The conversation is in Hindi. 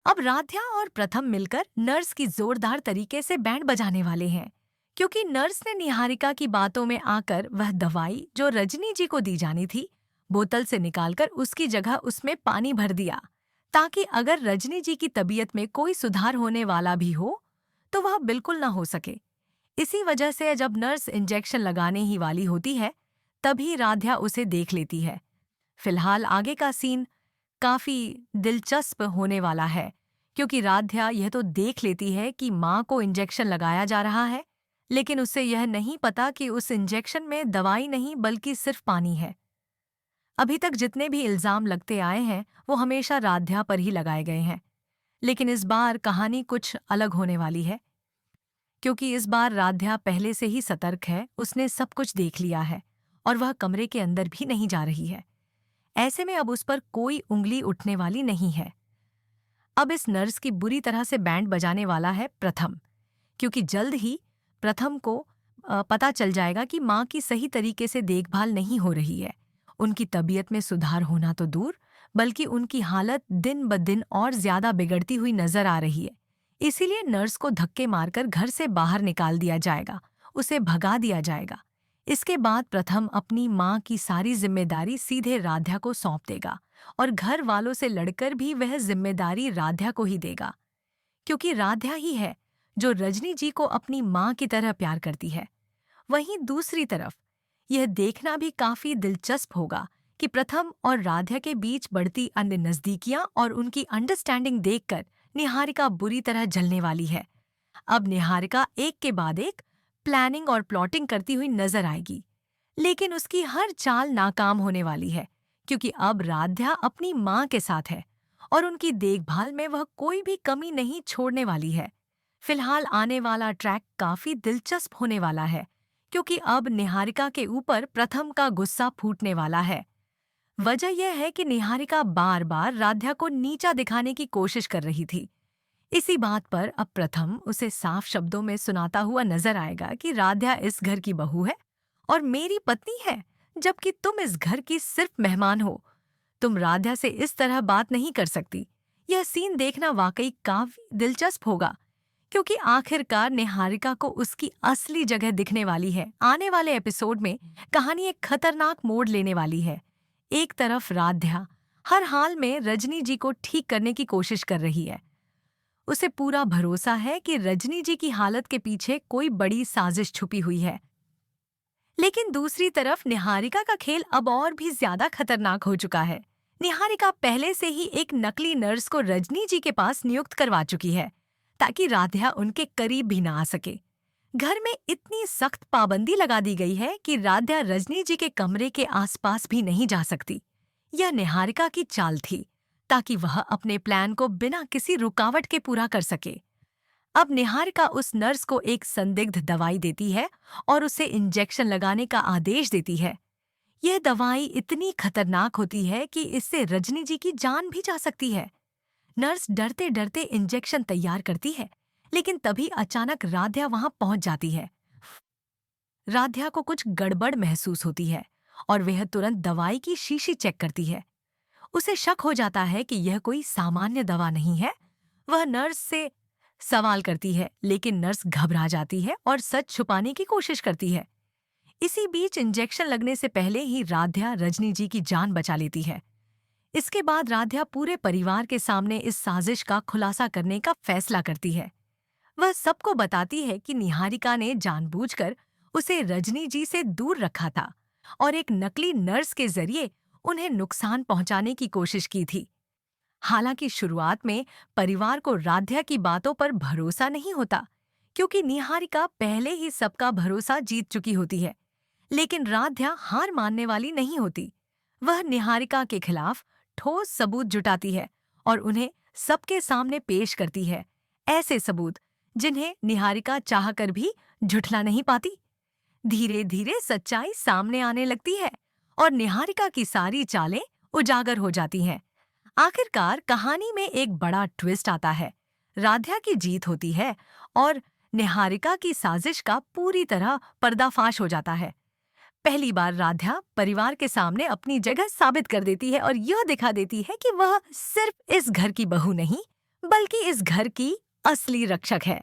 अब राध्या और प्रथम मिलकर नर्स की जोरदार तरीके से बैंड बजाने वाले हैं, क्योंकि नर्स ने निहारिका की बातों में आकर वह दवाई जो रजनी जी को दी जानी थी, बोतल से निकालकर उसकी जगह उसमें पानी भर दिया, ताकि अगर रजनी जी की तबीयत में कोई सुधार होने वाला भी हो, तो वह बिल्कुल न हो सके। इसी वजह से जब नर्स इंजेक्शन लगाने ही वाली होती है, तभी राध्या उसे देख लेती है। फिलहाल आगे का सीन काफी दिलचस्प होने वाला है, क्योंकि राध्या यह तो देख लेती है कि माँ को इंजेक्शन लगाया जा रहा है, लेकिन उसे यह नहीं पता कि उस इंजेक्शन में दवाई नहीं बल्कि सिर्फ पानी है। अभी तक जितने भी इल्जाम लगते आए हैं वो हमेशा राध्या पर ही लगाए गए हैं, लेकिन इस बार कहानी कुछ अलग होने वाली है, क्योंकि इस बार राध्या पहले से ही सतर्क है, उसने सब कुछ देख लिया है और वह कमरे के अंदर भी नहीं जा रही है। ऐसे में अब उस पर कोई उंगली उठने वाली नहीं है। अब इस नर्स की बुरी तरह से बैंड बजाने वाला है प्रथम, क्योंकि जल्द ही प्रथम को पता चल जाएगा कि माँ की सही तरीके से देखभाल नहीं हो रही है। उनकी तबीयत में सुधार होना तो दूर, बल्कि उनकी हालत दिन ब दिन और ज्यादा बिगड़ती हुई नजर आ रही है। इसीलिए नर्स को धक्के मारकर घर से बाहर निकाल दिया जाएगा, उसे भगा दिया जाएगा। इसके बाद प्रथम अपनी माँ की सारी जिम्मेदारी सीधे राध्या को सौंप देगा और घर वालों से लड़कर भी वह जिम्मेदारी राध्या को ही देगा, क्योंकि राध्या ही है जो रजनी जी को अपनी माँ की तरह प्यार करती है। वहीं दूसरी तरफ यह देखना भी काफी दिलचस्प होगा कि प्रथम और राध्या के बीच बढ़ती अन्य नजदीकियां और उनकी अंडरस्टैंडिंग देखकर निहारिका बुरी तरह जलने वाली है। अब निहारिका एक के बाद एक प्लानिंग और प्लॉटिंग करती हुई नजर आएगी, लेकिन उसकी हर चाल नाकाम होने वाली है, क्योंकि अब राध्या अपनी माँ के साथ है और उनकी देखभाल में वह कोई भी कमी नहीं छोड़ने वाली है। फिलहाल आने वाला ट्रैक काफी दिलचस्प होने वाला है, क्योंकि अब निहारिका के ऊपर प्रथम का गुस्सा फूटने वाला है। वजह यह है कि निहारिका बार बार राध्या को नीचा दिखाने की कोशिश कर रही थी। इसी बात पर अब प्रथम उसे साफ शब्दों में सुनाता हुआ नजर आएगा कि राध्या इस घर की बहू है और मेरी पत्नी है, जबकि तुम इस घर की सिर्फ मेहमान हो। तुम राध्या से इस तरह बात नहीं कर सकती। यह सीन देखना वाकई काफी दिलचस्प होगा, क्योंकि आखिरकार निहारिका को उसकी असली जगह दिखने वाली है। आने वाले एपिसोड में कहानी एक खतरनाक मोड़ लेने वाली है। एक तरफ राध्या हर हाल में रजनी जी को ठीक करने की कोशिश कर रही है, उसे पूरा भरोसा है कि रजनी जी की हालत के पीछे कोई बड़ी साजिश छुपी हुई है। लेकिन दूसरी तरफ निहारिका का खेल अब और भी ज्यादा खतरनाक हो चुका है। निहारिका पहले से ही एक नकली नर्स को रजनी जी के पास नियुक्त करवा चुकी है, ताकि राध्या उनके करीब भी ना आ सके। घर में इतनी सख्त पाबंदी लगा दी गई है कि राध्या रजनी जी के कमरे के आसपास भी नहीं जा सकती। यह निहारिका की चाल थी, ताकि वह अपने प्लान को बिना किसी रुकावट के पूरा कर सके। अब निहारिका उस नर्स को एक संदिग्ध दवाई देती है और उसे इंजेक्शन लगाने का आदेश देती है। यह दवाई इतनी खतरनाक होती है कि इससे रजनी जी की जान भी जा सकती है। नर्स डरते डरते इंजेक्शन तैयार करती है, लेकिन तभी अचानक राध्या वहां पहुंच जाती है। राध्या को कुछ गड़बड़ महसूस होती है और वह तुरंत दवाई की शीशी चेक करती है। उसे शक हो जाता है कि यह कोई सामान्य दवा नहीं है। वह नर्स से सवाल करती है, लेकिन नर्स घबरा जाती है और सच छुपाने की कोशिश करती है। इसी बीच इंजेक्शन लगने से पहले ही राध्या रजनी जी की जान बचा लेती है। इसके बाद राध्या पूरे परिवार के सामने इस साजिश का खुलासा करने का फैसला करती है। वह सबको बताती है कि निहारिका ने जानबूझकर उसे रजनी जी से दूर रखा था और एक नकली नर्स के जरिए उन्हें नुकसान पहुंचाने की कोशिश की थी। हालांकि शुरुआत में परिवार को राध्या की बातों पर भरोसा नहीं होता, क्योंकि निहारिका पहले ही सबका भरोसा जीत चुकी होती है। लेकिन राध्या हार मानने वाली नहीं होती। वह निहारिका के खिलाफ ठोस सबूत जुटाती है और उन्हें सबके सामने पेश करती है, ऐसे सबूत जिन्हें निहारिका चाहकर भी झुठला नहीं पाती। धीरे धीरे सच्चाई सामने आने लगती है और निहारिका की सारी चालें उजागर हो जाती हैं। आखिरकार कहानी में एक बड़ा ट्विस्ट आता है। राध्या की जीत होती है और निहारिका की साजिश का पूरी तरह पर्दाफाश हो जाता है। पहली बार राध्या परिवार के सामने अपनी जगह साबित कर देती है और यह दिखा देती है कि वह सिर्फ इस घर की बहू नहीं, बल्कि इस घर की असली रक्षक है।